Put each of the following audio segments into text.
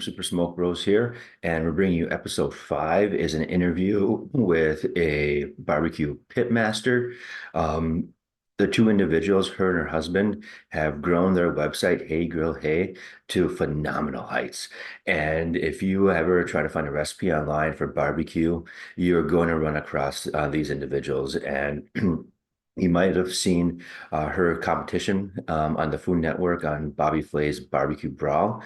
Super Smoke Bros here, and we're bringing you episode 5 is an interview with a barbecue pit master. Um, the two individuals, her and her husband, have grown their website, Hey Grill Hey, to phenomenal heights. And if you ever try to find a recipe online for barbecue, you're going to run across these individuals. And you might have seen her competition on the Food Network on Bobby Flay's Barbecue Brawl,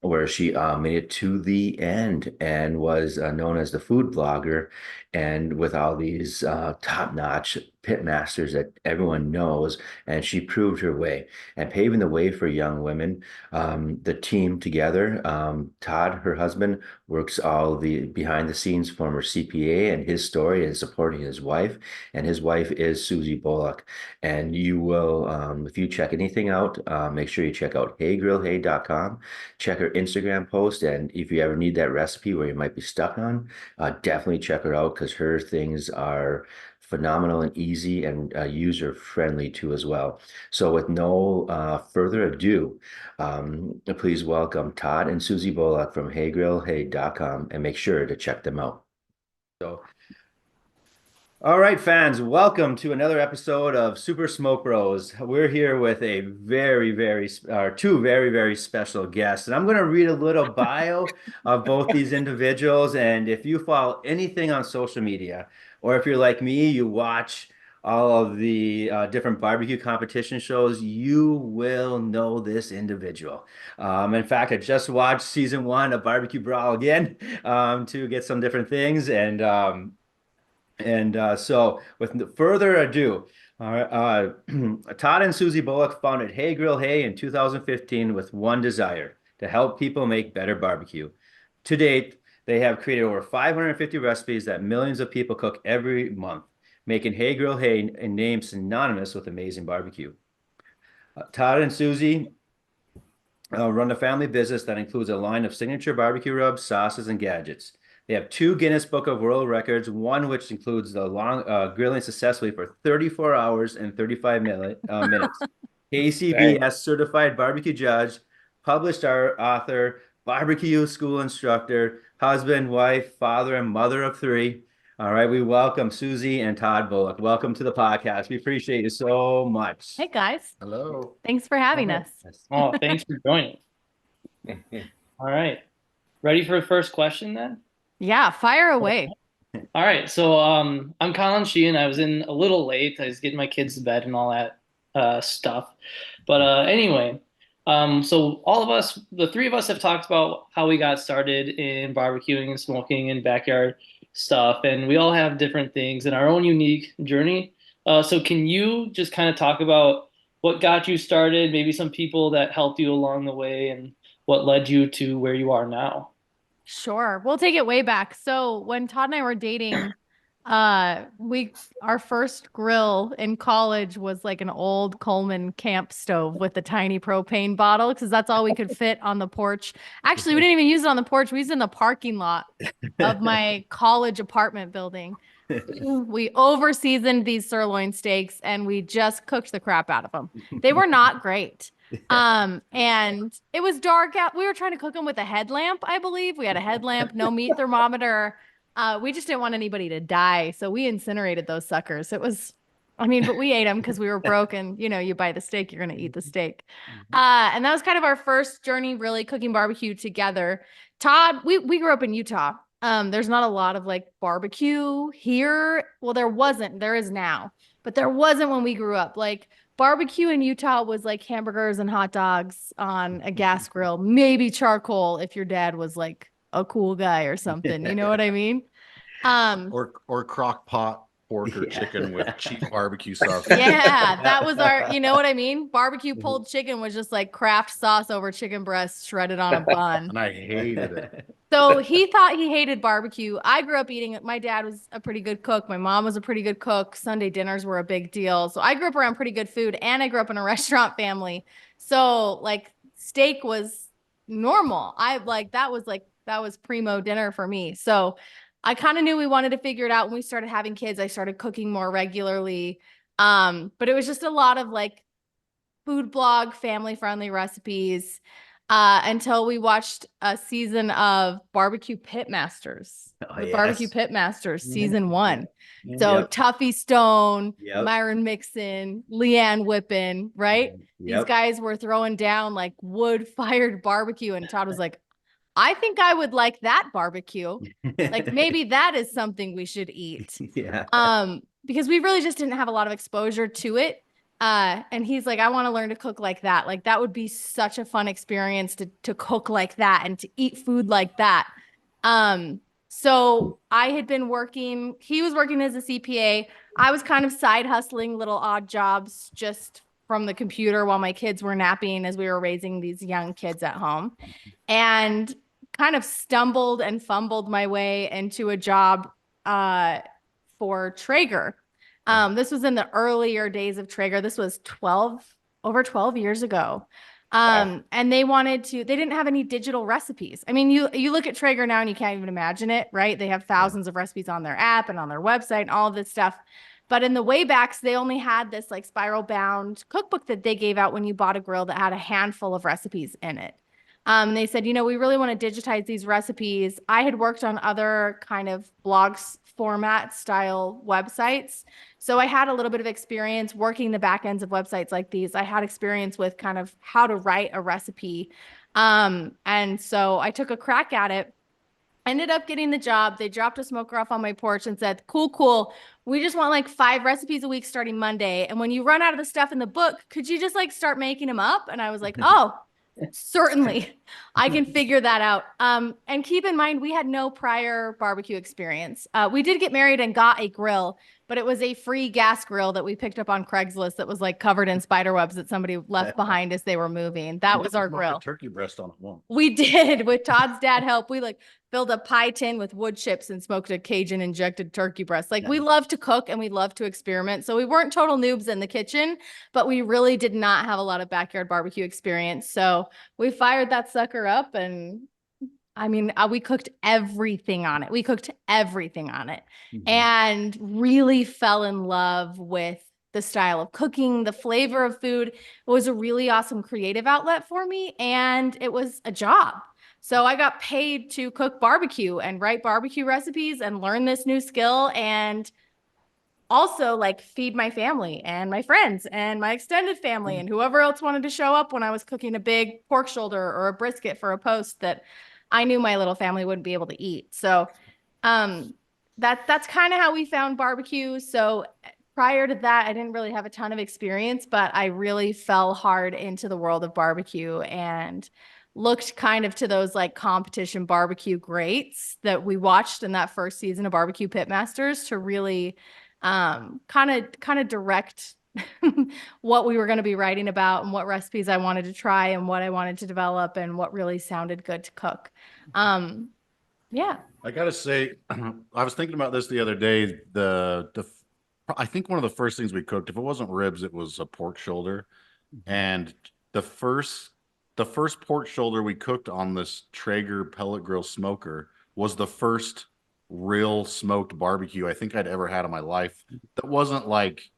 where she made it to the end and was known as the food blogger. And with all these top-notch pit masters that everyone knows, and she proved her way and paving the way for young women. The team together, Todd, her husband, works all the behind the scenes, former CPA, and his story and supporting his wife. And his wife is Susie Bullock. And you will, if you check anything out, make sure you check out heygrillhey.com. Check her Instagram post. And if you ever need that recipe where you might be stuck on, definitely check her out because her things are phenomenal and easy and user friendly too as well. So with no further ado, please welcome Todd and Susie Bullock from heygrillhey.com and make sure to check them out. So all right, fans, welcome to another episode of Super Smoke Bros. We're here with a two very special guests, and I'm going to read a little bio of both these individuals. And if you follow anything on social media, or if you're like me, you watch all of the different barbecue competition shows, you will know this individual. In fact, I just watched season 1 of Barbecue Brawl again to get some different things, so, with further ado, Todd and Susie Bullock founded Hey Grill Hey in 2015 with one desire to help people make better barbecue. To date, they have created over 550 recipes that millions of people cook every month, making Hey Grill Hey a name synonymous with amazing barbecue. Todd and Susie run a family business that includes a line of signature barbecue rubs, sauces, and gadgets. They have 2 Guinness Book of World Records, one which includes the long grilling successfully for 34 hours and 35 minutes. KCBS certified barbecue judge, published author, barbecue school instructor, husband, wife, father, and mother of 3. All right, we welcome Susie and Todd Bullock. Welcome to the podcast. We appreciate you so much. Hey guys. Hello. Thanks for having us. Oh, thanks for joining. All right. Ready for the first question then? Yeah, fire away. All right. So I'm Colin Sheehan. I was in a little late. I was getting my kids to bed and all that stuff. But anyway, so all of us, the 3 of us have talked about how we got started in barbecuing and smoking and backyard stuff. And we all have different things in our own unique journey. So can you just kind of talk about what got you started, maybe some people that helped you along the way and what led you to where you are now? Sure. We'll take it way back. So when Todd and I were dating, our first grill in college was like an old Coleman camp stove with a tiny propane bottle because that's all we could fit on the porch. Actually, we didn't even use it on the porch. We used it in the parking lot of my college apartment building. We over seasoned these sirloin steaks and we just cooked the crap out of them. They were not great. And it was dark out. We were trying to cook them with a headlamp, I believe. We had a headlamp, no meat thermometer. We just didn't want anybody to die. So we incinerated those suckers. But we ate them because we were broke and, you buy the steak, you're going to eat the steak. And that was kind of our first journey, really cooking barbecue together. Todd, we grew up in Utah. There's not a lot of like barbecue here. Well, there is now, but there wasn't when we grew up. Like barbecue in Utah was like hamburgers and hot dogs on a gas grill, maybe charcoal if your dad was like a cool guy or something. You know what I mean? Or crock pot pork or chicken with cheap barbecue sauce. Yeah, that was you know what I mean? Barbecue pulled chicken was just like Kraft sauce over chicken breast shredded on a bun. And I hated it. So he thought he hated barbecue. I grew up eating it. My dad was a pretty good cook. My mom was a pretty good cook. Sunday dinners were a big deal. So I grew up around pretty good food and I grew up in a restaurant family. So like steak was normal. That was primo dinner for me. So I kind of knew we wanted to figure it out when we started having kids. I started cooking more regularly. But it was just a lot of like food blog, family friendly recipes. until we watched a season of Barbecue Pitmasters. Oh, The Barbecue yes. Pitmasters season 1. Yeah. So Yep. Tuffy Stone, Yep. Myron Mixon, Leanne Whippen, right? These Yep. guys were throwing down like wood-fired barbecue, and Todd was like, I think I would like that barbecue. Like maybe that is something we should eat. Yeah. Because we really just didn't have a lot of exposure to it. And he's like, I want to learn to cook like that. Like that would be such a fun experience to cook like that and to eat food like that. So I had been working, he was working as a CPA. I was kind of side hustling little odd jobs just from the computer while my kids were napping as we were raising these young kids at home, and kind of stumbled and fumbled my way into a job for Traeger. This was in the earlier days of Traeger. This was over 12 years ago. And they didn't have any digital recipes. I mean, you look at Traeger now and you can't even imagine it, right? They have thousands of recipes on their app and on their website and all of this stuff. But in the waybacks, they only had this like spiral bound cookbook that they gave out when you bought a grill that had a handful of recipes in it. They said, we really want to digitize these recipes. I had worked on other kind of blogs format style websites. So I had a little bit of experience working the back ends of websites like these. I had experience with kind of how to write a recipe. And so I took a crack at it. Ended up getting the job. They dropped a smoker off on my porch and said, cool. We just want like 5 recipes a week starting Monday. And when you run out of the stuff in the book, could you just like start making them up? And I was like, oh, certainly I can figure that out. And keep in mind, we had no prior barbecue experience. We did get married and got a grill, but it was a free gas grill that we picked up on Craigslist that was like covered in spider webs that somebody left behind as they were moving. That was our Smoked a grill. turkey breast on it once. We did, with Todd's dad help. We like filled a pie tin with wood chips and smoked a Cajun injected turkey breast. Like we love to cook and we love to experiment. So we weren't total noobs in the kitchen, but we really did not have a lot of backyard barbecue experience. So we fired that sucker up, and I mean, we cooked everything on it. Mhm. And really fell in love with the style of cooking, the flavor of food. It was a really awesome creative outlet for me, and it was a job. So I got paid to cook barbecue and write barbecue recipes and learn this new skill, and also like feed my family and my friends and my extended family and whoever else wanted to show up when I was cooking a big pork shoulder or a brisket for a post that I knew my little family wouldn't be able to eat. So that's kind of how we found barbecue. So prior to that, I didn't really have a ton of experience, but I really fell hard into the world of barbecue and looked kind of to those like competition barbecue greats that we watched in that first season of Barbecue Pitmasters to really kind of direct what we were going to be writing about and what recipes I wanted to try and what I wanted to develop and what really sounded good to cook. Yeah. I gotta say, I was thinking about this the other day. I think one of the first things we cooked, if it wasn't ribs, it was a pork shoulder. And the first pork shoulder we cooked on this Traeger pellet grill smoker was the first real smoked barbecue I think I'd ever had in my life. That wasn't like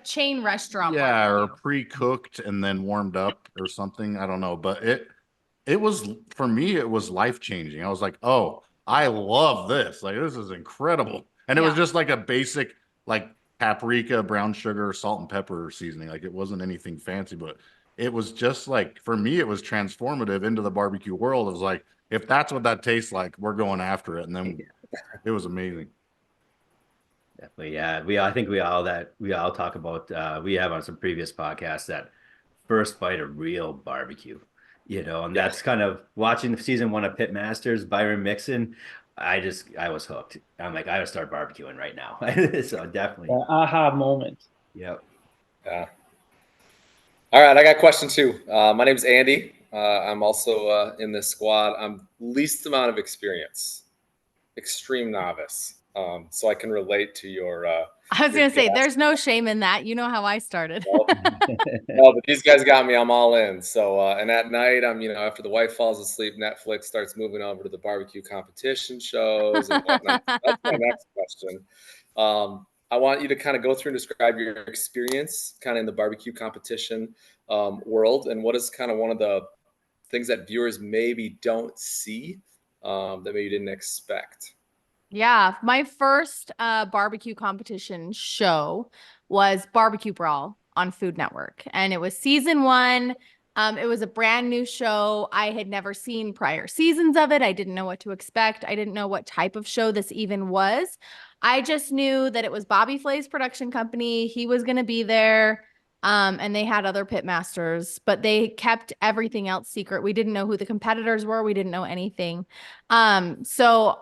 chain restaurant. Yeah, or barbecue. pre-cooked and then warmed up or something. I don't know, but it was, for me, it was life-changing. I was like, oh, I love this. Like, this is incredible. And it was Yeah. just like a basic, like paprika, brown sugar, salt and pepper seasoning. Like, it wasn't anything fancy, but it was just like, for me, it was transformative into the barbecue world. It was like, if that's what that tastes like, we're going after it. And then it was amazing. Definitely, yeah. I think we all talk about. We have on some previous podcasts that first bite of real barbecue, and that's kind of watching the season 1 of Pitmasters, Byron Mixon. I was hooked. I'm like, I would start barbecuing right now. So definitely, The aha moment. yep. Yeah. All right, I got question 2. My name's Andy. I'm also in this squad. I'm least amount of experience, extreme novice. So I can relate to your. I was going to say, there's no shame in that. You know how I started. No, but these guys got me. I'm all in. So, and at night, I'm, after the wife falls asleep, Netflix starts moving over to the barbecue competition shows and whatnot. That's my next question. I want you to kind of go through and describe your experience kind of in the barbecue competition world, and what is kind of one of the things that viewers maybe don't see that maybe you didn't expect? Yeah, my first barbecue competition show was Barbecue Brawl on Food Network, and it was season 1. It was a brand new show. I had never seen prior seasons of it. I didn't know what to expect. I didn't know what type of show this even was. I just knew that it was Bobby Flay's production company. He was going to be there. And they had other pit masters, but they kept everything else secret. We didn't know who the competitors were. We didn't know anything. So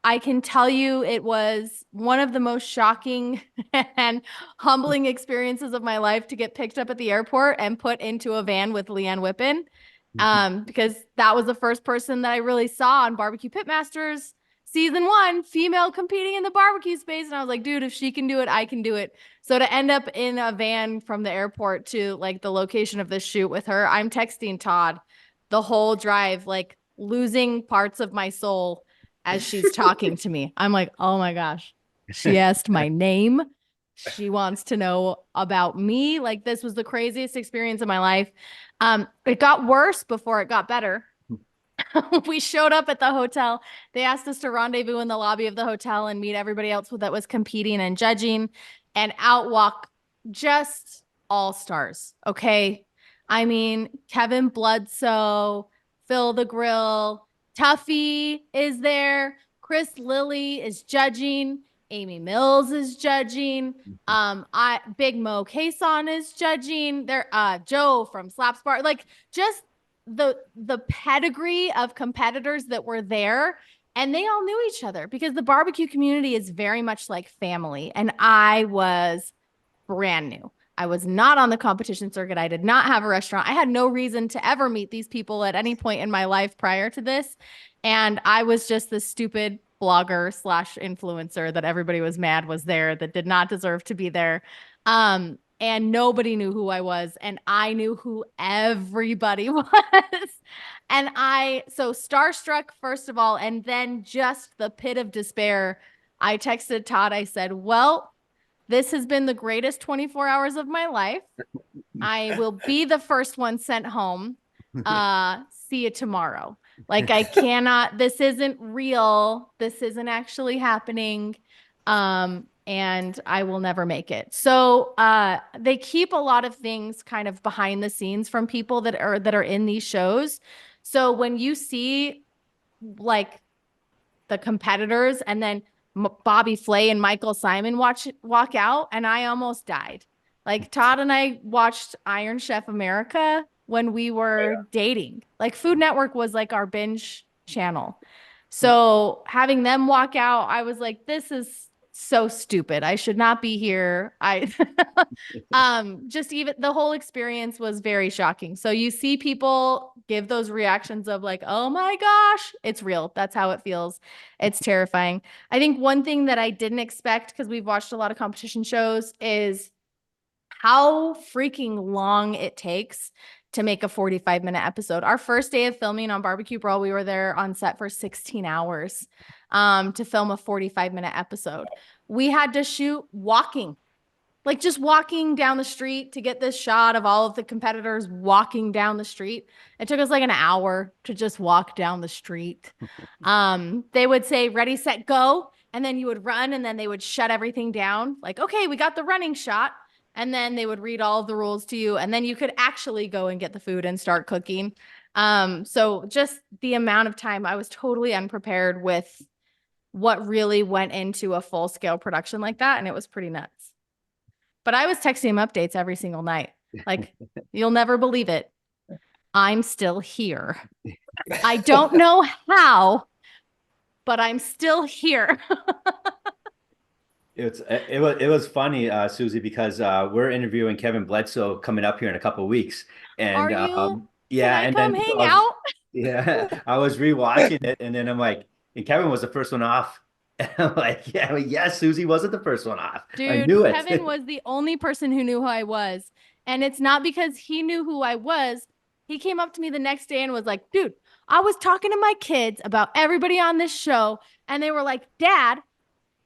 I can tell you it was one of the most shocking and humbling experiences of my life to get picked up at the airport and put into a van with Leanne Whippen. Because that was the first person that I really saw on Barbecue Pitmasters season 1, female competing in the barbecue space. And I was like, dude, if she can do it, I can do it. So to end up in a van from the airport to like the location of this shoot with her, I'm texting Todd the whole drive, like losing parts of my soul as she's talking to me. I'm like, oh my gosh, she asked my name. She wants to know about me. Like, this was the craziest experience of my life. It got worse before it got better. We showed up at the hotel. They asked us to rendezvous in the lobby of the hotel and meet everybody else that was competing and judging, and out walk just all stars. Okay. I mean, Kevin Bloodsoe, Phil the Grill, Tuffy is there. Chris Lilly is judging. Amy Mills is judging. Big Mo Kason is judging. There, Joe from Slaps Bar. Like, just the pedigree of competitors that were there, and they all knew each other because the barbecue community is very much like family. And I was brand new. I was not on the competition circuit. I did not have a restaurant. I had no reason to ever meet these people at any point in my life prior to this. And I was just this stupid blogger / influencer that everybody was mad was there, that did not deserve to be there. And nobody knew who I was. And I knew who everybody was. And so starstruck, first of all, and then just the pit of despair. I texted Todd. I said, well, this has been the greatest 24 hours of my life. I will be the first one sent home. See you tomorrow. Like, I cannot, this isn't real. This isn't actually happening. And I will never make it. So they keep a lot of things kind of behind the scenes from people that are in these shows. So when you see like the competitors and then Bobby Flay and Michael Simon walk out, and I almost died. Like, Todd and I watched Iron Chef America when we were dating. Like, Food Network was like our binge channel. So having them walk out, I was like, this is so stupid. I should not be here. Just even the whole experience was very shocking. So you see people give those reactions of like, oh my gosh, it's real. That's how it feels. It's terrifying. I think one thing that I didn't expect, because we've watched a lot of competition shows, is how freaking long it takes to make a 45-minute episode. Our first day of filming on Barbecue Brawl, we were there on set for 16 hours to film a 45-minute episode. We had to shoot walking, like just walking down the street to get this shot of all of the competitors walking down the street. It took us like an hour to just walk down the street. They would say, ready, set, go. And then you would run, and then they would shut everything down. Like, okay, we got the running shot. And then they would read all of the rules to you. And then you could actually go and get the food and start cooking. So just the amount of time, I was totally unprepared with what really went into a full scale production like that. And it was pretty nuts. But I was texting him updates every single night. Like, you'll never believe it. I'm still here. I don't know how, but I'm still here. It was funny, Susie, because we're interviewing Kevin Bledsoe coming up here in a couple of weeks, and Are you? yeah, Can I and come then hang out? Yeah, I was rewatching it, and then I'm like, and Kevin was the first one off. And I'm like, yeah, well, yes, Susie wasn't the first one off. Dude, I knew it. Kevin was the only person who knew who I was. And it's not because he knew who I was. He came up to me the next day and was like, dude, I was talking to my kids about everybody on this show. And they were like, Dad,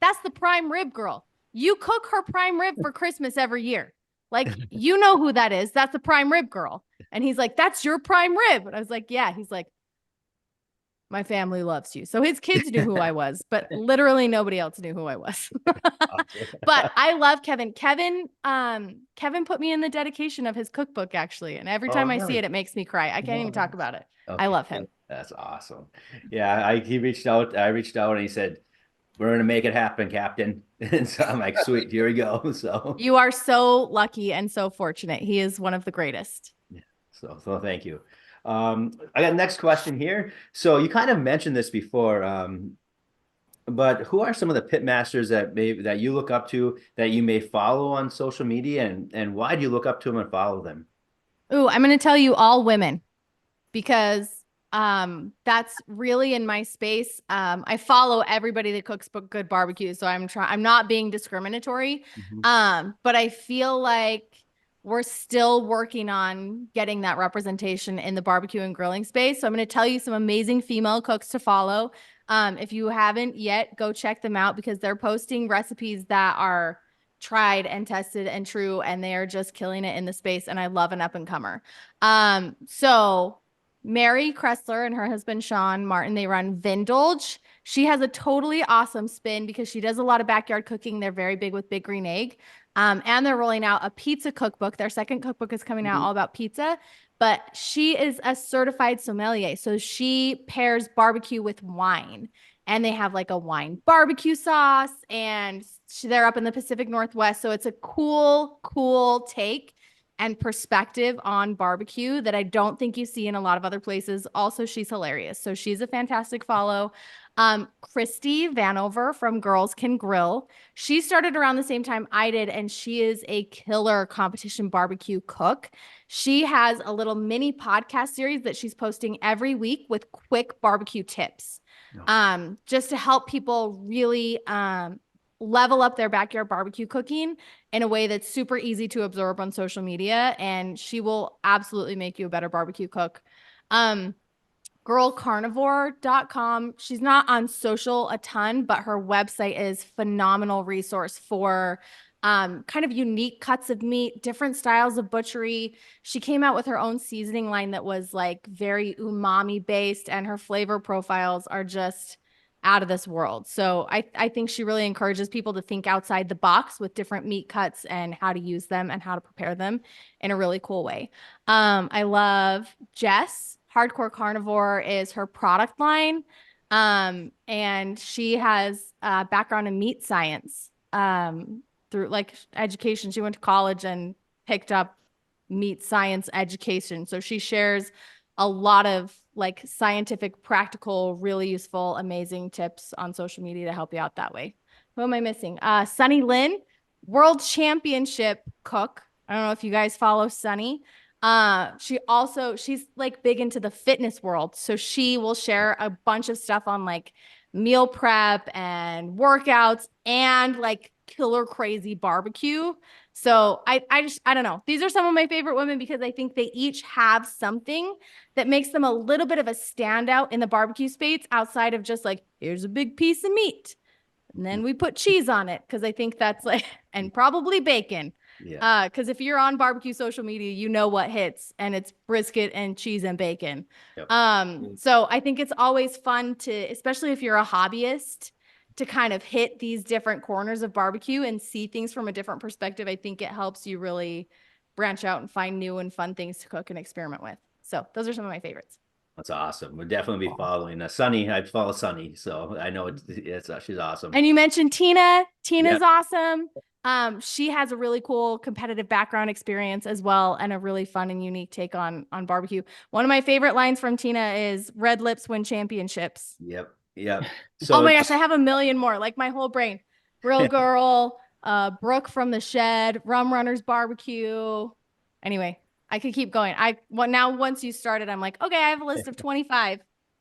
that's the prime rib girl. You cook her prime rib for Christmas every year. Like, you know who that is. That's the prime rib girl. And he's like, that's your prime rib. And I was like, yeah. He's like, my family loves you. So his kids knew who I was, but literally nobody else knew who I was. But I love Kevin. Kevin put me in the dedication of his cookbook, actually. And every time I see it, it makes me cry. I can't even talk about it. I love him. That's awesome. Yeah, he reached out. I reached out and he said, we're gonna make it happen, Captain. And so I'm like, sweet, here we go. So You are so lucky and so fortunate. He is one of the greatest. so thank you. I got next question here. So you kind of mentioned this before, but who are some of the pit masters that you look up to that you may follow on social media, and why do you look up to them and follow them? Ooh, I'm going to tell you all women because that's really in my space. I follow everybody that cooks good barbecue, so I'm not being discriminatory. But I feel like we're still working on getting that representation in the barbecue and grilling space. So I'm going to tell you some amazing female cooks to follow. If you haven't yet, go check them out because they're posting recipes that are tried and tested and true, and they are just killing it in the space. And I love an up and comer. So Mary Kressler and her husband, Sean Martin, they run Vindulge. She has a totally awesome spin because she does a lot of backyard cooking. They're very big with Big Green Egg. And they're rolling out a pizza cookbook. Their second cookbook is coming out all about pizza, but she is a certified sommelier. So she pairs barbecue with wine, and they have like a wine barbecue sauce, and they're up in the Pacific Northwest. So it's a cool take and perspective on barbecue that I don't think you see in a lot of other places. Also, she's hilarious. So she's a fantastic follow. Christy Vanover from Girls Can Grill. She started around the same time I did, and she is a killer competition barbecue cook. She has a little mini podcast series that she's posting every week with quick barbecue tips. Just to help people really level up their backyard barbecue cooking in a way that's super easy to absorb on social media. And she will absolutely make you a better barbecue cook. Girlcarnivore.com. She's not on social a ton, but her website is phenomenal resource for kind of unique cuts of meat, different styles of butchery. She came out with her own seasoning line that was like very umami based, and her flavor profiles are just out of this world. So I think she really encourages people to think outside the box with different meat cuts and how to use them and how to prepare them in a really cool way. I love Jess. Hardcore Carnivore is her product line. And she has a background in meat science through like education. She went to college and picked up meat science education. So she shares a lot of like scientific, practical, really useful, amazing tips on social media to help you out that way. Who am I missing? Sunny Lynn, world championship cook. I don't know if you guys follow Sunny. She's like big into the fitness world. So she will share a bunch of stuff on like meal prep and workouts and like killer crazy barbecue. So I don't know. These are some of my favorite women because I think they each have something that makes them a little bit of a standout in the barbecue space outside of just like, here's a big piece of meat. And then we put cheese on it. Cause I think that's like, and probably bacon. Yeah. Cause if you're on barbecue social media, you know what hits, and it's brisket and cheese and bacon. Yep. So I think it's always fun to, especially if you're a hobbyist, to kind of hit these different corners of barbecue and see things from a different perspective. I think it helps you really branch out and find new and fun things to cook and experiment with. So those are some of my favorites. That's awesome. We'll definitely be following Sunny. I follow Sunny, so I know she's awesome. And you mentioned Tina. Tina's Yep. awesome. She has a really cool competitive background experience as well, and a really fun and unique take on barbecue. One of my favorite lines from Tina is "Red lips win championships." Yep. So Oh my gosh, I have a million more, like my whole brain. Grill Girl, Brooke from the Shed, Rum Runners Barbecue. Anyway, I could keep going. Now once you started, I'm like, okay, I have a list of 25.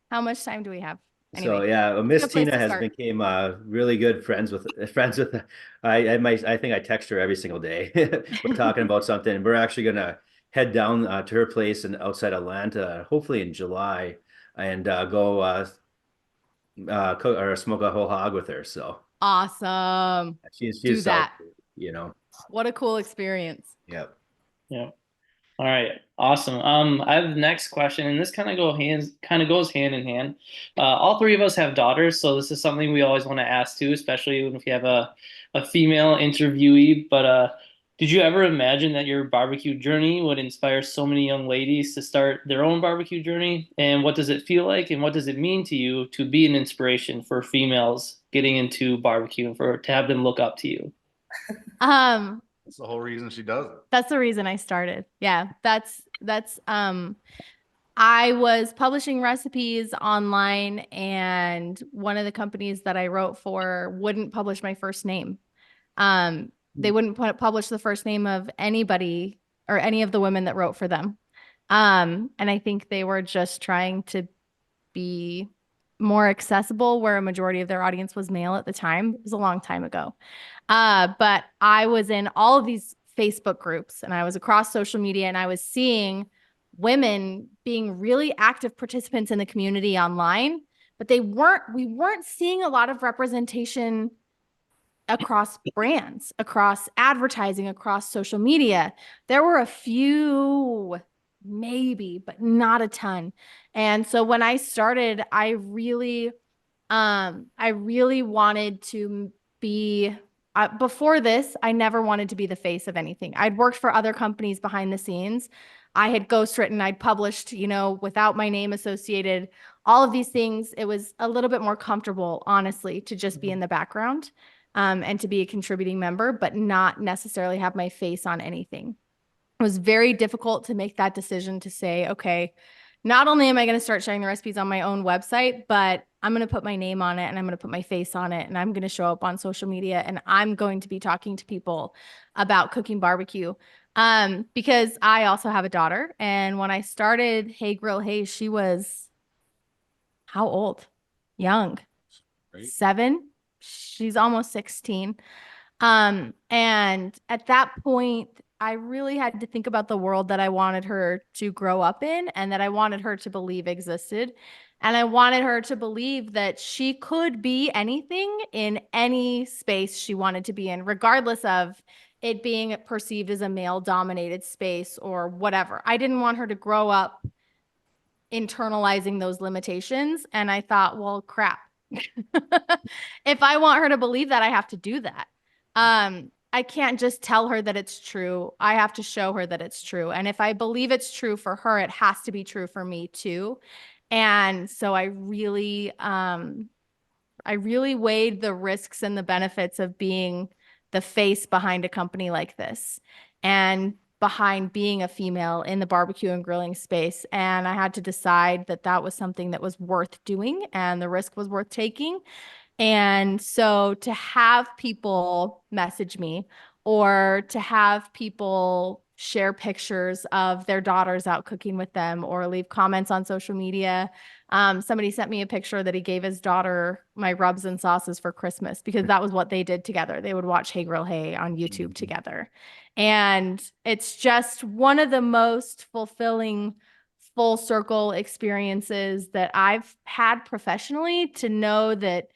How much time do we have? Anyway, so yeah, Miss good place Tina to has start. became really good friends with I think I text her every single day. We're talking about something, and we're actually gonna head down to her place and outside Atlanta, hopefully in July, and go cook or smoke a whole hog with her. So Awesome. she's Do so that. cool, What a cool experience. Yep. Yeah. All right, awesome. I have the next question, and this kind of goes hand in hand. All three of us have daughters, so this is something we always want to ask too, especially if you have a female interviewee. But did you ever imagine that your barbecue journey would inspire so many young ladies to start their own barbecue journey? And what does it feel like, and what does it mean to you to be an inspiration for females getting into barbecue and to have them look up to you? That's the whole reason she does it. That's the reason I started. Yeah, that's I was publishing recipes online, and one of the companies that I wrote for wouldn't publish my first name. They wouldn't publish the first name of anybody or any of the women that wrote for them. And I think they were just trying to be more accessible where a majority of their audience was male at the time. It was a long time ago. But I was in all of these Facebook groups, and I was across social media, and I was seeing women being really active participants in the community online, but we weren't seeing a lot of representation across brands, across advertising, across social media. There were a few, maybe, but not a ton. And so when I started, I really wanted to be, before this, I never wanted to be the face of anything. I'd worked for other companies behind the scenes. I had ghostwritten, I'd published, without my name associated, all of these things. It was a little bit more comfortable, honestly, to just be in the background, and to be a contributing member, but not necessarily have my face on anything. It was very difficult to make that decision to say, okay, not only am I going to start sharing the recipes on my own website, but I'm going to put my name on it, and I'm going to put my face on it, and I'm going to show up on social media, and I'm going to be talking to people about cooking barbecue. Because I also have a daughter, and when I started Hey Grill Hey, she was how old? Young. Right. 7. She's almost 16. And at that point, I really had to think about the world that I wanted her to grow up in, and that I wanted her to believe existed. And I wanted her to believe that she could be anything in any space she wanted to be in, regardless of it being perceived as a male-dominated space or whatever. I didn't want her to grow up internalizing those limitations. And I thought, well, crap. If I want her to believe that, I have to do that. I can't just tell her that it's true. I have to show her that it's true. And if I believe it's true for her, it has to be true for me too. And so I really weighed the risks and the benefits of being the face behind a company like this, and behind being a female in the barbecue and grilling space. And I had to decide that that was something that was worth doing, and the risk was worth taking. And so to have people message me, or to have people share pictures of their daughters out cooking with them, or leave comments on social media. Somebody sent me a picture that he gave his daughter my rubs and sauces for Christmas, because that was what they did together. They would watch Hey Grill Hey on YouTube together. And it's just one of the most fulfilling full circle experiences that I've had professionally, to know that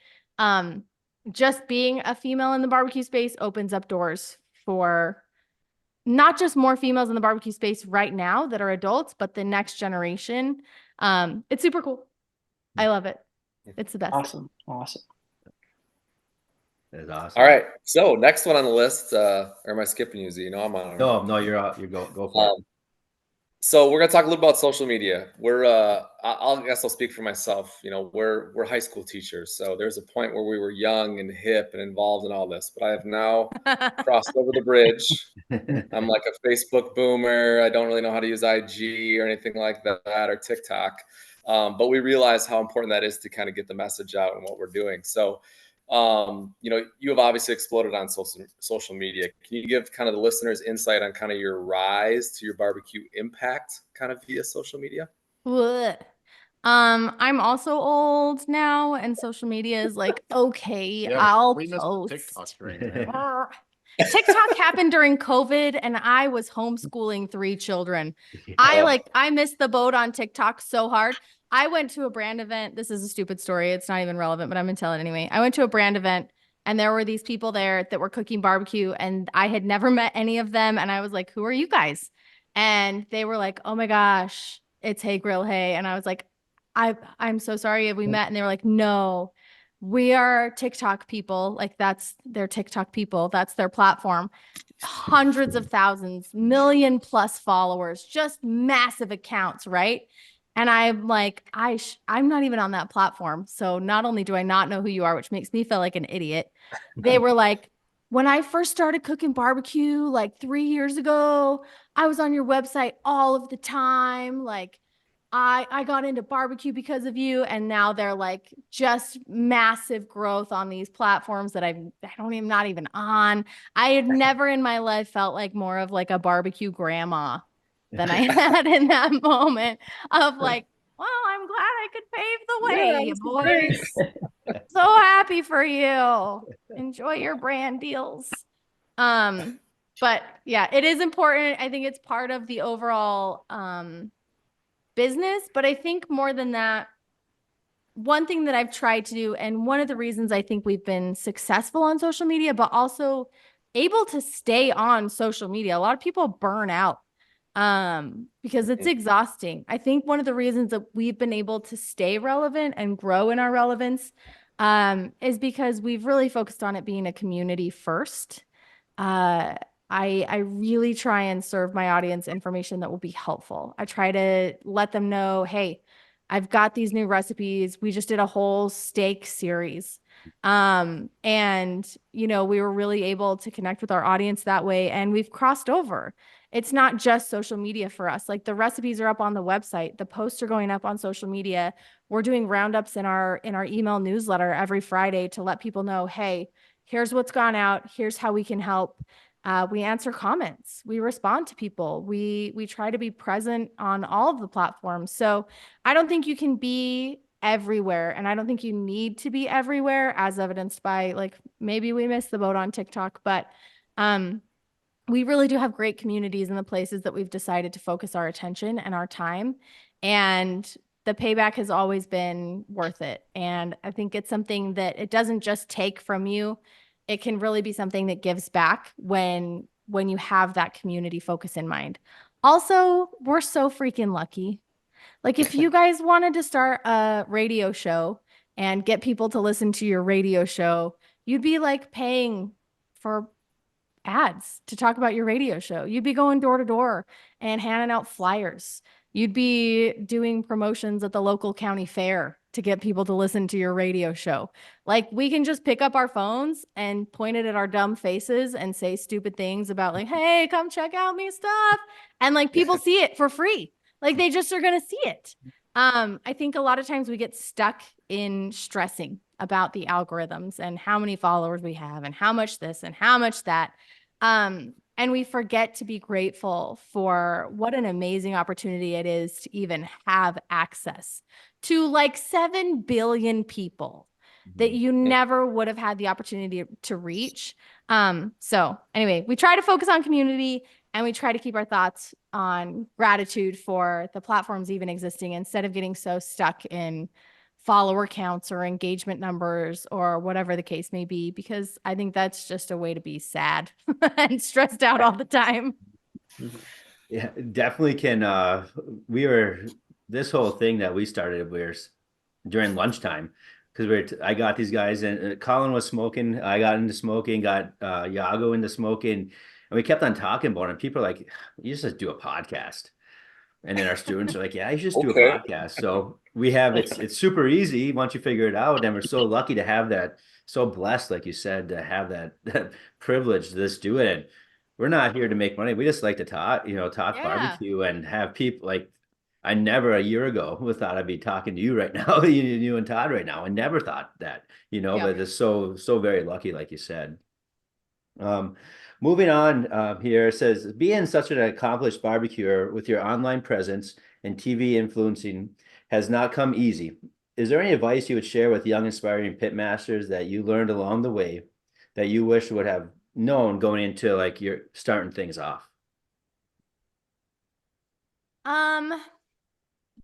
just being a female in the barbecue space opens up doors for not just more females in the barbecue space right now that are adults, but the next generation. It's super cool. I love it. It's the best. Awesome. That is awesome. All right. So next one on the list, or am I skipping you, Z? No, I'm on. No, you're out. You go for it. So we're gonna talk a little about social media. I guess I'll speak for myself. We're high school teachers, so there's a point where we were young and hip and involved in all this. But I have now crossed over the bridge. I'm like a Facebook boomer. I don't really know how to use IG or anything like that, or TikTok. But we realize how important that is to kind of get the message out and what we're doing. So, you have obviously exploded on social media. Can you give kind of the listeners insight on kind of your rise to your barbecue impact kind of via social media? I'm also old now, and social media is like, okay, I'll post. TikTok right there. TikTok happened during COVID, and I was homeschooling 3 children. I missed the boat on TikTok so hard. I went to a brand event. This is a stupid story. It's not even relevant, but I'm going to tell it anyway. I went to a brand event, and there were these people there that were cooking barbecue, and I had never met any of them. And I was like, who are you guys? and they were like, "Oh my gosh, it's Hey Grill Hey." And I was like, I'm so sorry, have we met? And they were like, "No, we are TikTok people. Like that's their TikTok people. That's their platform. Hundreds of thousands, million plus followers, just massive accounts, right?" And I'm like, I'm not even on that platform. So not only do I not know who you are, which makes me feel like an idiot, they were like, "When I first started cooking barbecue like 3 years ago, I was on your website all of the time. Like I got into barbecue because of you." And now they're like just massive growth on these platforms that I don't even not even on. I had never in my life felt like more of like a barbecue grandma than I had in that moment of like, well, I'm glad I could pave the way, boys. So happy for you. Enjoy your brand deals. But yeah, it is important. I think it's part of the overall business, but I think more than that, one thing that I've tried to do, and one of the reasons I think we've been successful on social media, but also able to stay on social media. A lot of people burn out because it's exhausting. I think one of the reasons that we've been able to stay relevant and grow in our relevance is because we've really focused on it being a community first. Uh, I really try and serve my audience information that will be helpful. I try to let them know, hey, I've got these new recipes. We just did a whole steak series. And we were really able to connect with our audience that way, and we've crossed over. It's not just social media for us. Like the recipes are up on the website, the posts are going up on social media. We're doing roundups in our email newsletter every Friday to let people know, hey, here's what's gone out. Here's how we can help. We answer comments. We respond to people. We try to be present on all of the platforms. So I don't think you can be everywhere, and I don't think you need to be everywhere, as evidenced by like maybe we missed the boat on TikTok, but we really do have great communities in the places that we've decided to focus our attention and our time. And the payback has always been worth it. And I think it's something that it doesn't just take from you. It can really be something that gives back when you have that community focus in mind. Also, we're so freaking lucky. Like if you guys wanted to start a radio show and get people to listen to your radio show, you'd be like paying for ads to talk about your radio show. You'd be going door to door and handing out flyers. You'd be doing promotions at the local county fair to get people to listen to your radio show. Like we can just pick up our phones and point it at our dumb faces and say stupid things about like, hey, come check out me stuff. And like people see it for free. Like they just are going to see it. I think a lot of times we get stuck in stressing about the algorithms and how many followers we have and how much this and how much that. And we forget to be grateful for what an amazing opportunity it is to even have access to like 7 billion people that you never would have had the opportunity to reach. So anyway, we try to focus on community, and we try to keep our thoughts on gratitude for the platforms even existing instead of getting so stuck in follower counts or engagement numbers or whatever the case may be, because I think that's just a way to be sad and stressed out all the time. Yeah, definitely can. This whole thing that we started, during lunchtime because I got these guys, and Colin was smoking. I got into smoking, got Yago into smoking, and we kept on talking about it. And people are like, you just do a podcast. And then our students are like, yeah, you should just do a podcast. So we have, it's super easy once you figure it out. And we're so lucky to have that, so blessed, like you said, to have that privilege to just do it. And we're not here to make money. We just like to talk Yeah. barbecue and have people like, I never a year ago thought I'd be talking to you right now, you and Todd right now. I never thought that, Yeah. but it's so very lucky, like you said. Moving on here, it says, being such an accomplished barbecuer with your online presence and TV influencing has not come easy. Is there any advice you would share with young aspiring pitmasters that you learned along the way that you wish would have known going into like you're starting things off?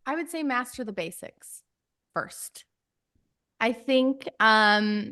I would say master the basics first. I think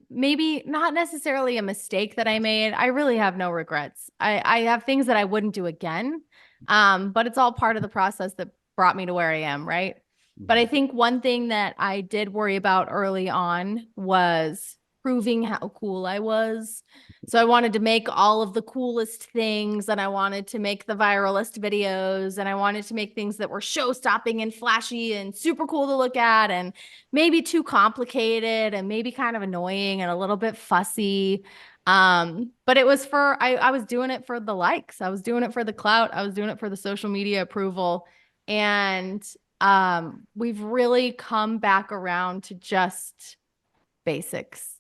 maybe not necessarily a mistake that I made. I really have no regrets. I have things that I wouldn't do again. But it's all part of the process that brought me to where I am, right? But I think one thing that I did worry about early on was proving how cool I was. So I wanted to make all of the coolest things, and I wanted to make the viralist videos, and I wanted to make things that were show-stopping and flashy and super cool to look at, and maybe too complicated and maybe kind of annoying and a little bit fussy. But it was I was doing it for the likes. I was doing it for the clout. I was doing it for the social media approval. And we've really come back around to just basics.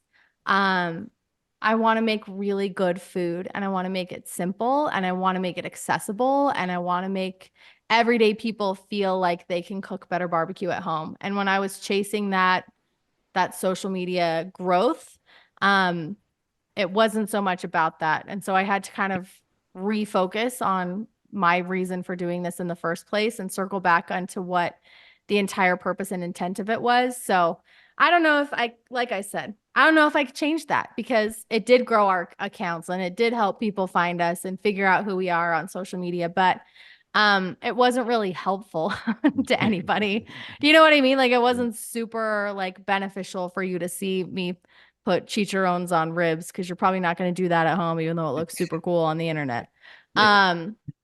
I want to make really good food, and I want to make it simple, and I want to make it accessible, and I want to make everyday people feel like they can cook better barbecue at home. And when I was chasing that social media growth, it wasn't so much about that. And so I had to kind of refocus on my reason for doing this in the first place and circle back onto what the entire purpose and intent of it was. So I don't know if like I said, I don't know if I could change that, because it did grow our accounts and it did help people find us and figure out who we are on social media. But it wasn't really helpful to anybody. Do you know what I mean? Like, it wasn't super like beneficial for you to see me put chicharrones on ribs, because you're probably not going to do that at home, even though it looks super cool on the internet.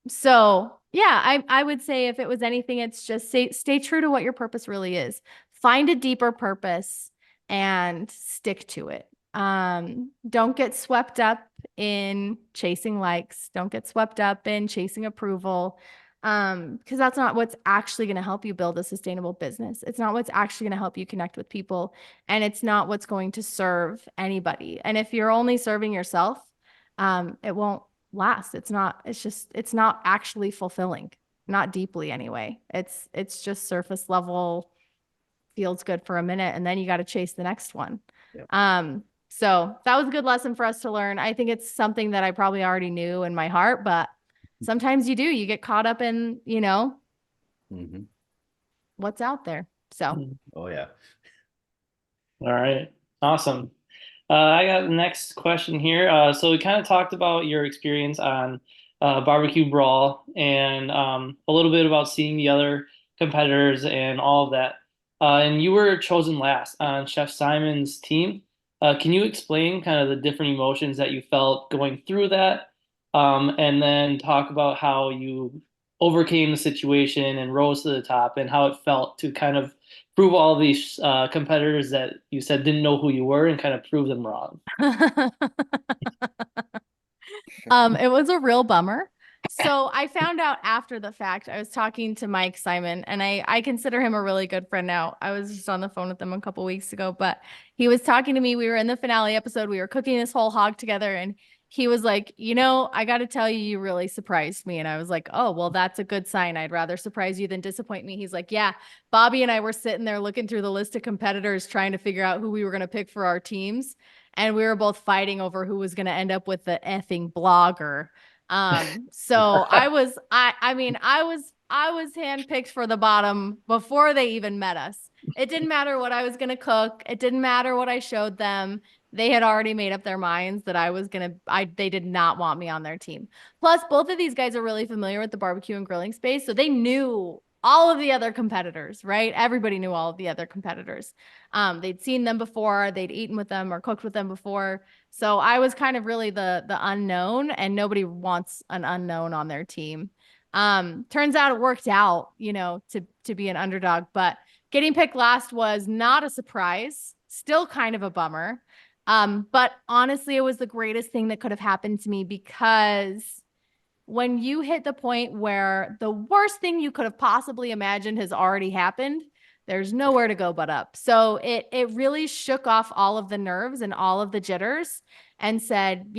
So yeah, I would say if it was anything, it's just stay true to what your purpose really is. Find a deeper purpose and stick to it. Don't get swept up in chasing likes. Don't get swept up in chasing approval. Because that's not what's actually going to help you build a sustainable business. It's not what's actually going to help you connect with people, and it's not what's going to serve anybody. And if you're only serving yourself, it won't last. It's not actually fulfilling, not deeply anyway. It's just surface level, feels good for a minute, and then you got to chase the next one. Yep. So that was a good lesson for us to learn. I think it's something that I probably already knew in my heart, but sometimes you get caught up in, what's out there. So, Oh yeah. All right. Awesome. I got the next question here. So we kind of talked about your experience on Barbecue Brawl, and a little bit about seeing the other competitors and all of that. And you were chosen last on Chef Simon's team. Can you explain kind of the different emotions that you felt going through that? And then talk about how you overcame the situation and rose to the top, and how it felt to kind of prove all these competitors that you said didn't know who you were, and kind of prove them wrong. it was a real bummer. So I found out after the fact. I was talking to Mike Simon, and I consider him a really good friend now. I was just on the phone with him a couple weeks ago, but he was talking to me. We were in the finale episode. We were cooking this whole hog together, and he was like, I got to tell you, you really surprised me. And I was like, oh, well, that's a good sign. I'd rather surprise you than disappoint me. He's like, yeah, Bobby and I were sitting there looking through the list of competitors, trying to figure out who we were going to pick for our teams. And we were both fighting over who was going to end up with the effing blogger. So I was handpicked for the bottom before they even met us. It didn't matter what I was going to cook. It didn't matter what I showed them. They had already made up their minds that they did not want me on their team. Plus, both of these guys are really familiar with the barbecue and grilling space. So they knew all of the other competitors, right? Everybody knew all of the other competitors. They'd seen them before, they'd eaten with them or cooked with them before. So I was kind of really the unknown, and nobody wants an unknown on their team. Turns out it worked out, to be an underdog, but getting picked last was not a surprise, still kind of a bummer. But honestly, it was the greatest thing that could have happened to me, because when you hit the point where the worst thing you could have possibly imagined has already happened, there's nowhere to go but up. So it really shook off all of the nerves and all of the jitters, and said,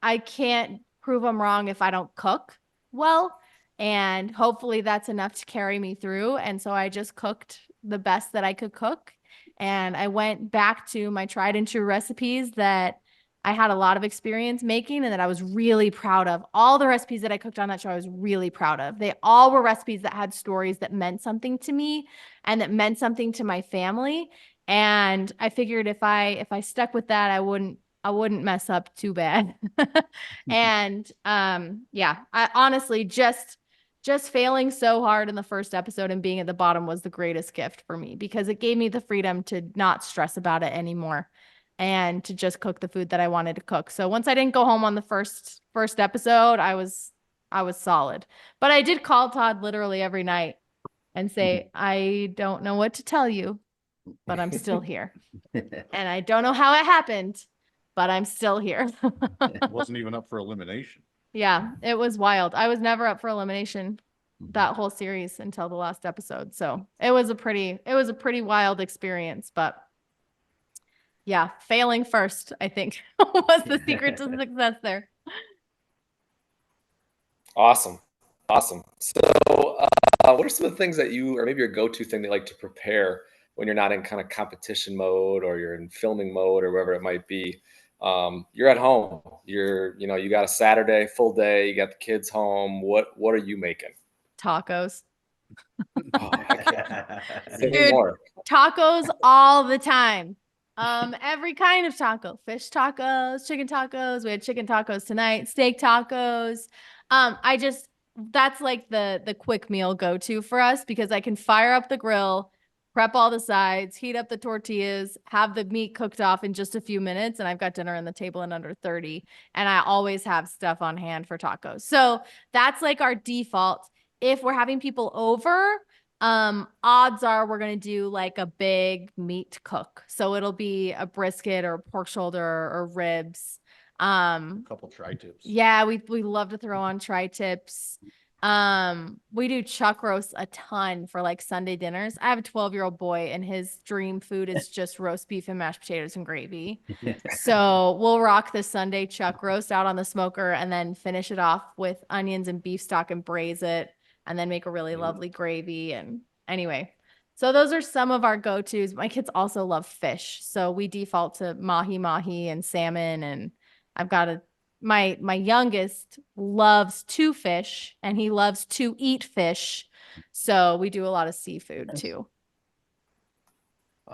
I can't prove I'm wrong if I don't cook well. And hopefully that's enough to carry me through. And so I just cooked the best that I could cook. And I went back to my tried and true recipes that I had a lot of experience making and that I was really proud of. All the recipes that I cooked on that show, I was really proud of. They all were recipes that had stories that meant something to me and that meant something to my family. And I figured if I stuck with that, I wouldn't mess up too bad. And I honestly, just just failing so hard in the first episode and being at the bottom was the greatest gift for me because it gave me the freedom to not stress about it anymore and to just cook the food that I wanted to cook. So once I didn't go home on the first episode, I was solid. But I did call Todd literally every night and say, I don't know what to tell you, but I'm still here. And I don't know how it happened, but I'm still here. Wasn't even up for elimination. Yeah, it was wild. I was never up for elimination that whole series until the last episode. So it was a pretty wild experience, but yeah, failing first, I think, was the secret to success there. Awesome. So, what are some of the things that you, or maybe your go-to thing that you like to prepare when you're not in kind of competition mode or you're in filming mode or wherever it might be? You're at home. You got a Saturday full day. You got the kids home. What are you making? Tacos. Oh, I can't say Dude, more. tacos all the time. Every kind of taco, fish tacos, chicken tacos. We had chicken tacos tonight, steak tacos. That's like the quick meal go-to for us because I can fire up the grill, prep all the sides, heat up the tortillas, have the meat cooked off in just a few minutes, and I've got dinner on the table in under 30. And I always have stuff on hand for tacos. So that's like our default. If we're having people over, odds are we're going to do like a big meat cook. So it'll be a brisket or pork shoulder or ribs. A couple tri-tips. Yeah, we love to throw on tri-tips. We do chuck roast a ton for like Sunday dinners. I have a 12-year-old boy and his dream food is just roast beef and mashed potatoes and gravy. So we'll rock the Sunday chuck roast out on the smoker and then finish it off with onions and beef stock and braise it and then make a really lovely gravy. And anyway, so those are some of our go-tos. My kids also love fish. So we default to mahi and salmon. And I've got my youngest loves to fish and he loves to eat fish. So we do a lot of seafood too.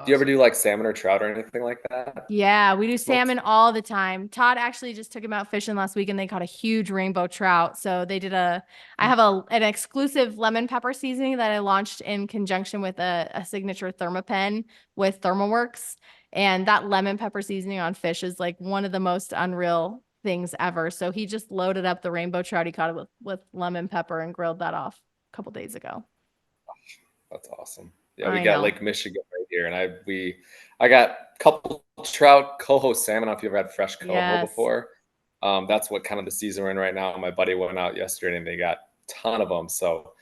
Do you ever do like salmon or trout or anything like that? Yeah, we do salmon all the time. Todd actually just took him out fishing last week and they caught a huge rainbow trout. So they did I have an exclusive lemon pepper seasoning that I launched in conjunction with a signature Thermapen with ThermoWorks. And that lemon pepper seasoning on fish is like one of the most unreal things ever. So he just loaded up the rainbow trout he caught it with lemon pepper and grilled that off a couple days ago. That's awesome. Yeah, we I got know. Lake Michigan right here, and I got a couple trout, coho salmon. I don't know if you've ever had fresh coho Yes. before. That's what kind of the season we're in right now. My buddy went out yesterday, and they got a ton of them. So,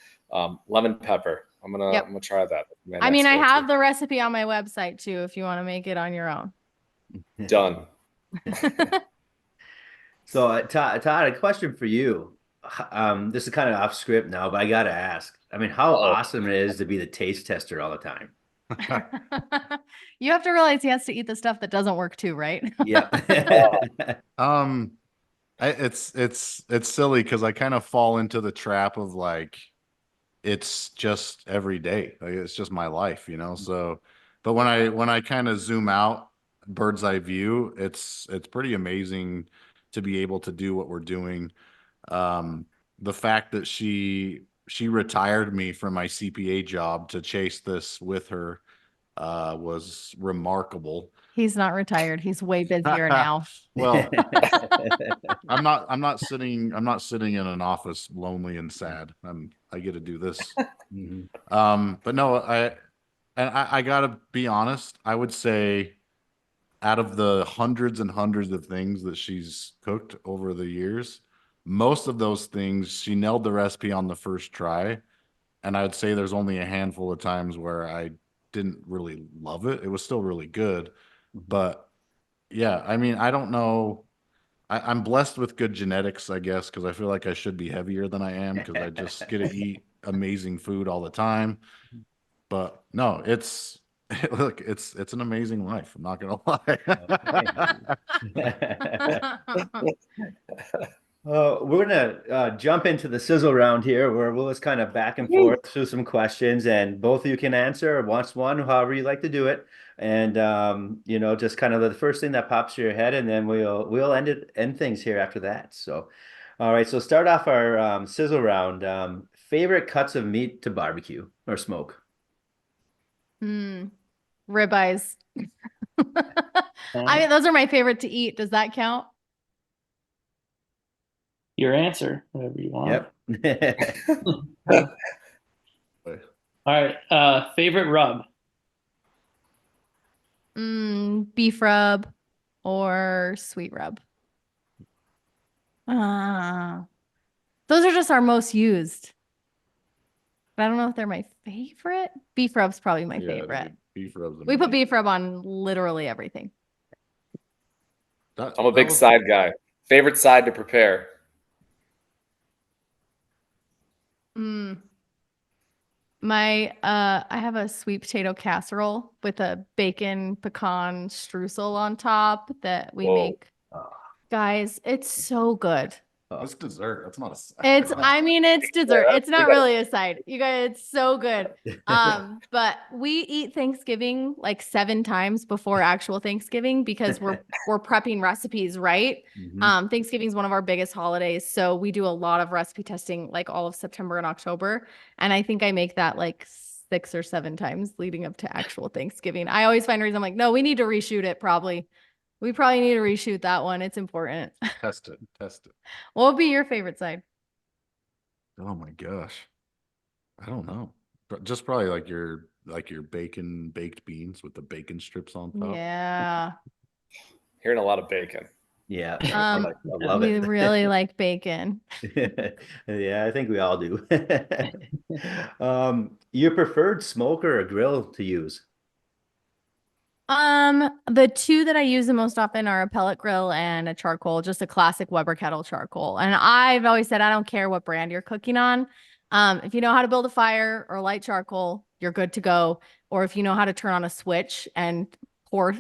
lemon pepper. I'm gonna try that. I mean, I have the recipe on my website too, if you want to make it on your own. done. So, Todd, a question for you. This is kind of off script now, but I gotta ask. I mean, how awesome it is to be the taste tester all the time. You have to realize he has to eat the stuff that doesn't work too, right? Yeah. It's silly because I kind of fall into the trap of like, it's just every day. Like, it's just my life, you know? So, but when I kind of zoom out, bird's eye view, it's pretty amazing to be able to do what we're doing. The fact that she retired me from my CPA job to chase this with her was remarkable. He's not retired. He's way busier now. Well, I'm not sitting in an office lonely and sad. I get to do this. But no, I gotta be honest. I would say out of the hundreds and hundreds of things that she's cooked over the years, most of those things she nailed the recipe on the first try. And I would say there's only a handful of times where I didn't really love it. It was still really good. But yeah, I mean, I don't know. I'm blessed with good genetics, I guess, because I feel like I should be heavier than I am because I just get to eat amazing food all the time. But no, it's an amazing life. I'm not gonna lie. We're gonna jump into the sizzle round here, where we'll just kind of back and forth through some questions, and both of you can answer once one, however you like to do it. And just kind of the first thing that pops to your head, and then we'll end things here after that. So, all right. So start off our sizzle round. favorite cuts of meat to barbecue or smoke? Ribeyes. I mean, those are my favorite to eat. Does that count? Your answer, whatever you want. Yep. All right. Favorite rub. Beef rub or sweet rub. Those are just our most used. But I don't know if they're my favorite. Beef rub's probably my Yeah, favorite. dude, beef rubs. We put beef rub on literally everything. I'm a big side guy. Favorite side to prepare? I have a sweet potato casserole with a bacon pecan streusel on top that we Whoa. make. Guys, it's so good. That's dessert. That's not a side. It's dessert. It's not really a side. You guys, it's so good. But we eat Thanksgiving like 7 times before actual Thanksgiving because we're prepping recipes, right? Thanksgiving is one of our biggest holidays, so we do a lot of recipe testing like all of September and October, and I think I make that like 6 or 7 times leading up to actual Thanksgiving. I always find a reason I'm like, no, we need to reshoot it probably. We probably need to reshoot that one. It's important. Test it. What would be your favorite side? Oh my gosh. I don't know. Just probably like your bacon baked beans with the bacon strips on top. Yeah. Hearing a lot of bacon. Yeah. I love we it. really like bacon. Yeah, I think we all do. Your preferred smoker or grill to use? The 2 that I use the most often are a pellet grill and a charcoal, just a classic Weber kettle charcoal. And I've always said I don't care what brand you're cooking on. If you know how to build a fire or light charcoal, you're good to go. Or if you know how to turn on a switch and pour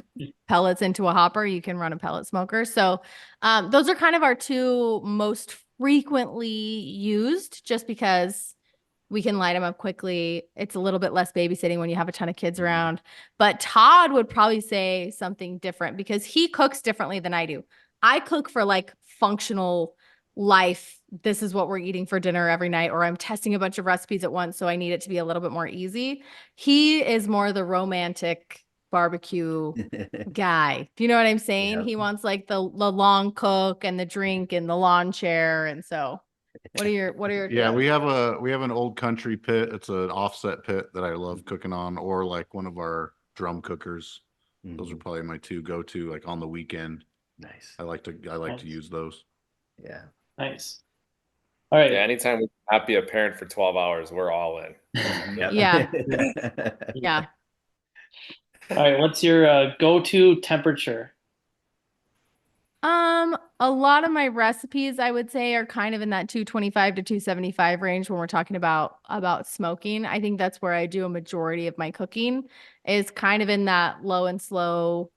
pellets into a hopper, you can run a pellet smoker. So, those are kind of our 2 most frequently used, just because we can light them up quickly. It's a little bit less babysitting when you have a ton of kids around. But Todd would probably say something different because he cooks differently than I do. I cook for like functional life. This is what we're eating for dinner every night, or I'm testing a bunch of recipes at once, so I need it to be a little bit more easy. He is more the romantic barbecue guy. Do you know what I'm saying? Yeah. He wants like the long cook and the drink and the lawn chair. And so what are your Yeah, we have an old country pit. It's an offset pit that I love cooking on, or like one of our drum cookers. Those are probably my 2 go-to, like on the weekend. Nice. I like to use those. Yeah. Nice. All right. Yeah, anytime we can not be a parent for 12 hours, we're all in. Yep. Yeah. Yeah. All right. What's your go-to temperature? A lot of my recipes, I would say, are kind of in that 225 to 275 range when we're talking about smoking. I think that's where I do a majority of my cooking, is kind of in that low and slow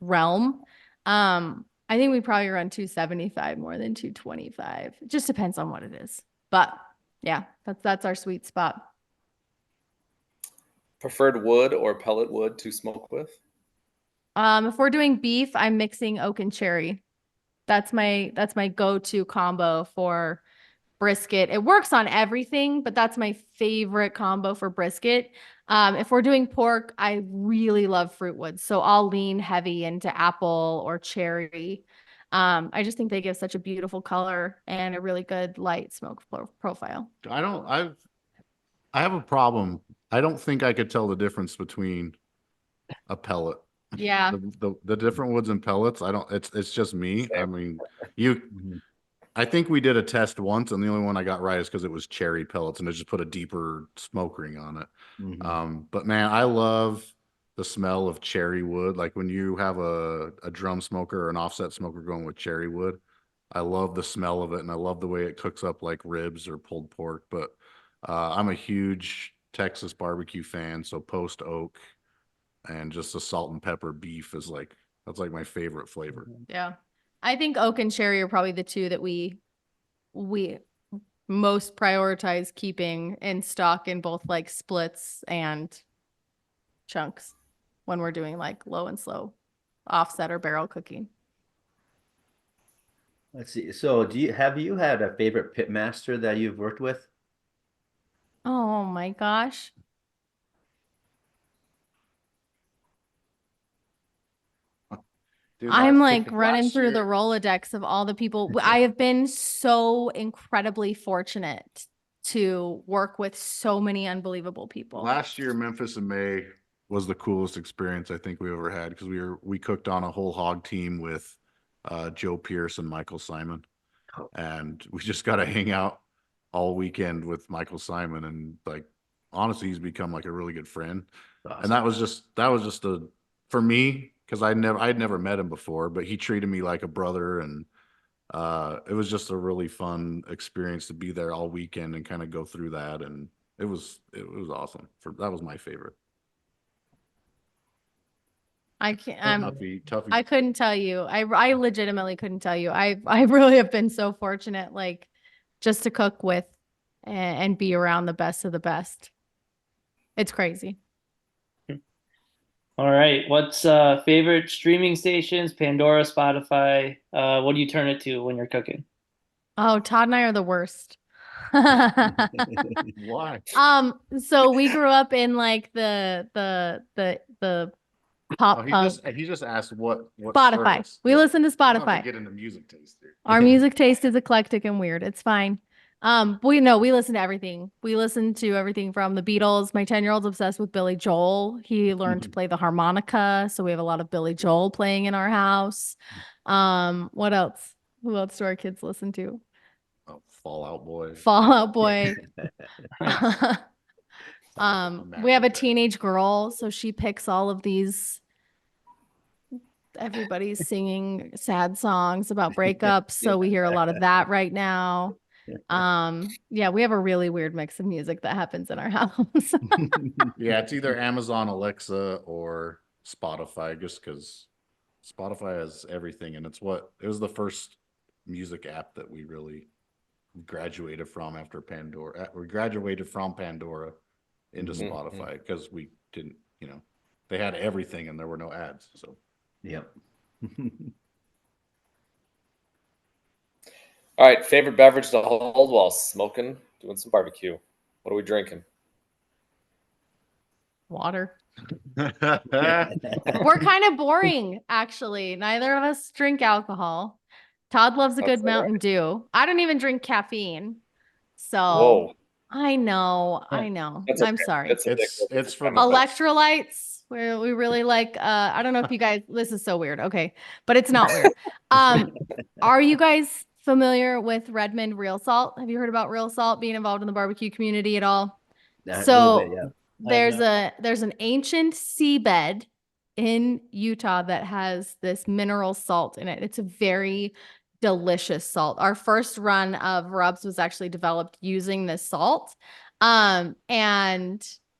realm. I think we probably run 275 more than 225. It just depends on what it is. But yeah, that's our sweet spot. Preferred wood or pellet wood to smoke with? If we're doing beef, I'm mixing oak and cherry. That's my go-to combo for brisket. It works on everything, but that's my favorite combo for brisket. If we're doing pork, I really love fruit wood, so I'll lean heavy into apple or cherry. I just think they give such a beautiful color and a really good light smoke profile. I have a problem. I don't think I could tell the difference between a pellet. Yeah. The different woods and pellets. It's just me. I mean, Mhm. I think we did a test once, and the only one I got right is because it was cherry pellets, and I just put a deeper smoke ring on it. But man, I love the smell of cherry wood. Like when you have a drum smoker or an offset smoker going with cherry wood, I love the smell of it, and I love the way it cooks up like ribs or pulled pork. But I'm a huge Texas barbecue fan, so post oak and just the salt and pepper beef that's like my favorite flavor. Yeah. I think oak and cherry are probably the 2 that we most prioritize keeping in stock in both like splits and chunks when we're doing like low and slow offset or barrel cooking. Let's see. So have you had a favorite pit master that you've worked with? Oh my gosh. Dude, I'm last- like running last through the year- Rolodex of all the people. I have been so incredibly fortunate to work with so many unbelievable people. Last year, Memphis in May was the coolest experience I think we ever had because we cooked on a whole hog team with Joe Pierce and Michael Simon, and we just got to hang out all weekend with Michael Simon, and like honestly, he's become like a really good friend. Awesome. And that was just a for me because I'd never met him before, but he treated me like a brother, and it was just a really fun experience to be there all weekend and kind of go through that, and it was awesome. That was my favorite. I can't. Tuffy. I couldn't tell you. I legitimately couldn't tell you. I really have been so fortunate, like, just to cook with and be around the best of the best. It's crazy. All right. What's favorite streaming stations? Pandora, Spotify. What do you turn it to when you're cooking? Oh, Todd and I are the worst. Why? So we grew up in like the pop Oh, punk. he just asked what Spotify. service. We listen to We don't have to Spotify. get into music taste here. Our music taste is eclectic and weird. It's fine. We listen to everything. We listen to everything from the Beatles. My 10-year-old's obsessed with Billy Joel. He learned to play the harmonica, so we have a lot of Billy Joel playing in our house. What else? Who else do our kids listen to? Oh, Fallout Boy. Fallout Boy. Imagine We have a that. teenage girl, so she picks all of these. Everybody's singing sad songs about breakups, so we hear a lot of that right now. Yeah, we have a really weird mix of music that happens in our house. Yeah, it's either Amazon Alexa or Spotify, just because Spotify has everything, and it was the first music app that we really graduated from after Pandora. We graduated from Pandora into Mhm. Spotify because we didn't, they had everything and there were no ads. So Yep. All right, favorite beverage to hold while smoking, doing some barbecue. What are we drinking? Water. We're kind of boring, actually. Neither of us drink alcohol. Todd loves a That's good all right. Mountain Dew. I don't even drink caffeine. So Whoa, I know. That's I'm okay. sorry. It's it's from Electrolytes, where we really like I don't know if you guys, this is so weird. Okay, but it's not weird. Are you guys familiar with Redmond Real Salt? Have you heard about Real Salt being involved in the barbecue community at all? A little So bit, yeah. there's an ancient seabed in Utah that has this mineral salt in it. It's a very delicious salt. Our first run of rubs was actually developed using this salt. And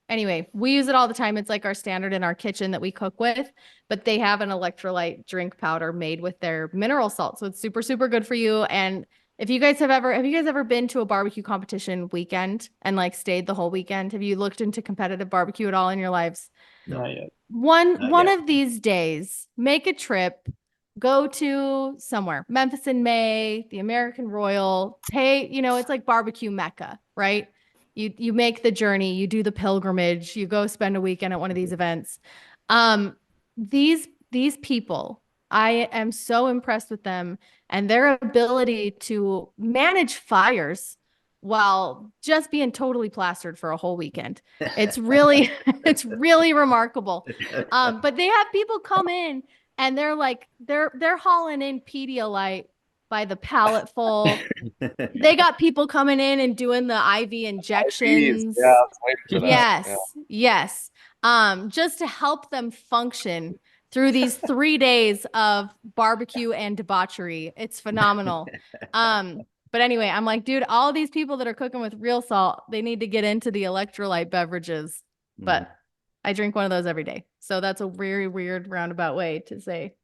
anyway, we use it all the time. It's like our standard in our kitchen that we cook with, but they have an electrolyte drink powder made with their mineral salt. So it's super, super good for you. And if you guys have you guys ever been to a barbecue competition weekend and like stayed the whole weekend? Have you looked into competitive barbecue at all in your lives? Not yet. One yet. of these days, make a trip, go to somewhere, Memphis in May, the American Royal, it's like barbecue Mecca, right? You make the journey, you do the pilgrimage, you go spend a weekend at one of these events. These people, I am so impressed with them and their ability to manage fires while just being totally plastered for a whole weekend. It's really remarkable. But they have people come in and they're like they're hauling in Pedialyte by the pallet full. They got people coming in and doing the IV injections. yeah, I was waiting for that. Yes, Yeah. yes. Just to help them function through these 3 days of barbecue and debauchery. It's phenomenal. But anyway, I'm like, dude, all these people that are cooking with real salt, they need to get into the electrolyte beverages. But I drink one of those every day. So that's a very weird roundabout way to say,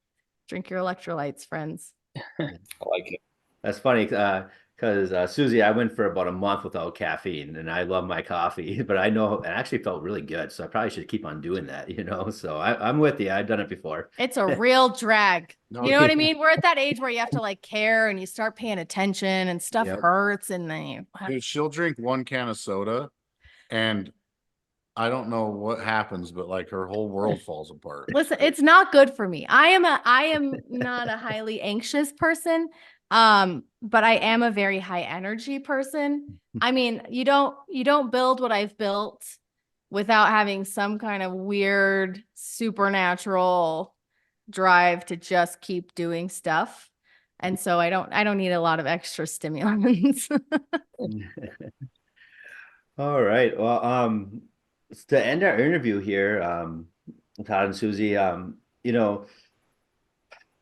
drink your electrolytes, friends. I like it. That's funny because Susie, I went for about a month without caffeine, and I love my coffee, but I know it actually felt really good, so I probably should keep on doing that, So I'm with you. I've done it before. It's a real drag. No, You know what I mean? We're at that age where you have to like care and you start paying attention and stuff Yep. hurts and then Dude, she'll drink one can of soda and I don't know what happens, but like her whole world falls apart. Listen, it's not good for me. I am not a highly anxious person. But I am a very high energy person. I mean, you don't build what I've built without having some kind of weird supernatural drive to just keep doing stuff. And so I don't need a lot of extra stimulants. All right. Well, to end our interview here, Todd and Susie, you know,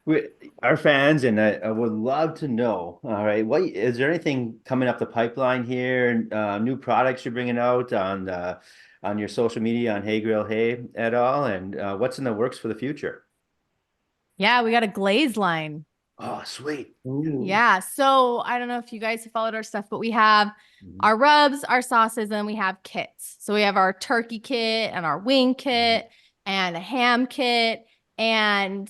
we, our fans, and I would love to know, all right, what is there anything coming up the pipeline here, new products you're bringing out on your social media on Hey Grill Hey at all, and what's in the works for the future? Yeah, we got a glaze line. Oh, sweet. Yeah. So I don't know if you guys have followed our stuff, but we have Mhm. our rubs, our sauces, and we have kits. So we have our turkey kit and our wing kit and a ham kit. And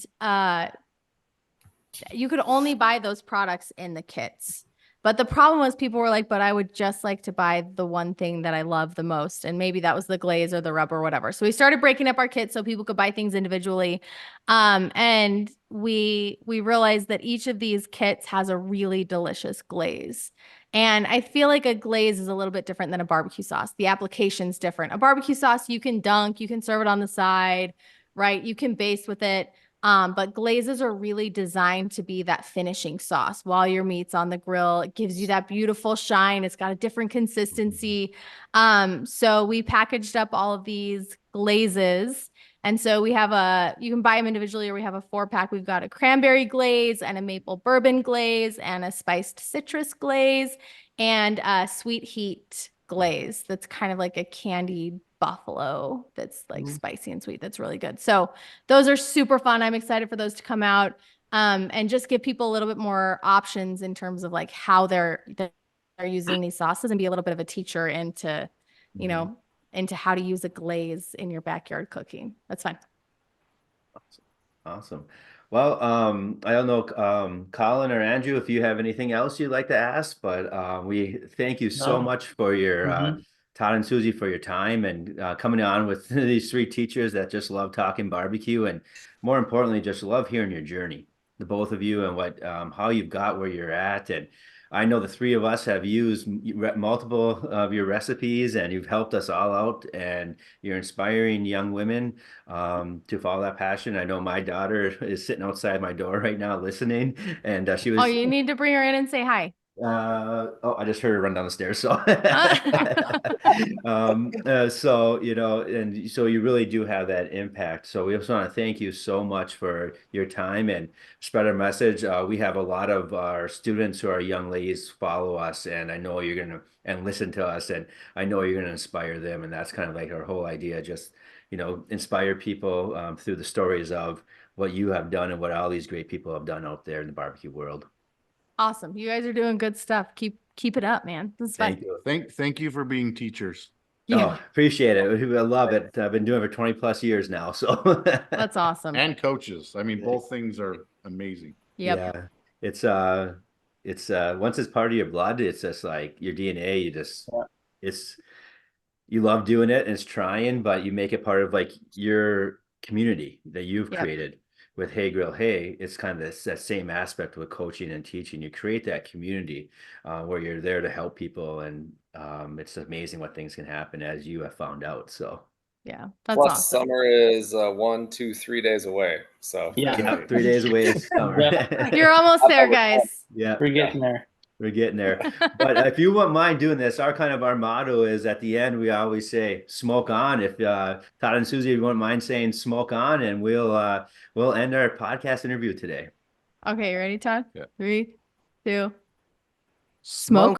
you could only buy those products in the kits. But the problem was people were like, but I would just like to buy the one thing that I love the most. And maybe that was the glaze or the rub or whatever. So we started breaking up our kits so people could buy things individually. And we realized that each of these kits has a really delicious glaze. And I feel like a glaze is a little bit different than a barbecue sauce. The application's different. A barbecue sauce, you can dunk, you can serve it on the side, right? You can baste with it. But glazes are really designed to be that finishing sauce while your meat's on the grill. It gives you that beautiful shine. It's got a different consistency. So we packaged up all of these glazes. And so we have you can buy them individually, or we have a 4-pack. We've got a cranberry glaze and a maple bourbon glaze and a spiced citrus glaze and a sweet heat glaze. That's kind of like a candied buffalo that's like spicy and sweet. That's really good. So those are super fun. I'm excited for those to come out, and just give people a little bit more options in terms of like how they're using these sauces, and be a little bit of a teacher into, you know, into how to use a glaze in your backyard cooking. That's fun. Awesome. Well, I don't know, Colin or Andrew, if you have anything else you'd like to ask, but we thank you so No. much for your Todd and Susie, for your time and coming on with these 3 teachers that just love talking barbecue, and more importantly, just love hearing your journey, the both of you, and what how you've got where you're at. And I know the 3 of us have used multiple of your recipes, and you've helped us all out, and you're inspiring young women to follow that passion. I know my daughter is sitting outside my door right now listening, and she was. Oh, you need to bring her in and say hi. I just heard her run down the stairs. So, so, you know, and so you really do have that impact. So we just want to thank you so much for your time and spread our message. We have a lot of our students who are young ladies follow us, and I know you're going to, and listen to us, and I know you're going to inspire them. And that's kind of like our whole idea, just, you know, inspire people through the stories of what you have done and what all these great people have done out there in the barbecue world. Awesome. You guys are doing good stuff. Keep it up, man. This is fun. Thank you. Thank you for being teachers. Yeah. Oh, appreciate it. I love it. I've been doing it for 20 plus years now. So That's awesome. And coaches. I mean, both things are amazing. Yep. yeah, it's once it's part of your blood, it's just like your DNA. It's, you love doing it and it's trying, but you make it part of like your community that you've Yep. created with Hey Grill Hey. It's kind of that same aspect with coaching and teaching. You create that community where you're there to help people, and it's amazing what things can happen, as you have found out. So Yeah, that's Plus, awesome. summer is 1, 2, 3 days away. So Yeah. yeah, 3 days away is summer. You're almost there, guys. Yeah, We're getting there. we're getting there. But if you wouldn't mind doing this, our motto is at the end, we always say smoke on. If Todd and Susie, if you wouldn't mind saying smoke on, and we'll end our podcast interview today. Okay, you ready, Todd? Yeah. 3, 2. Smoke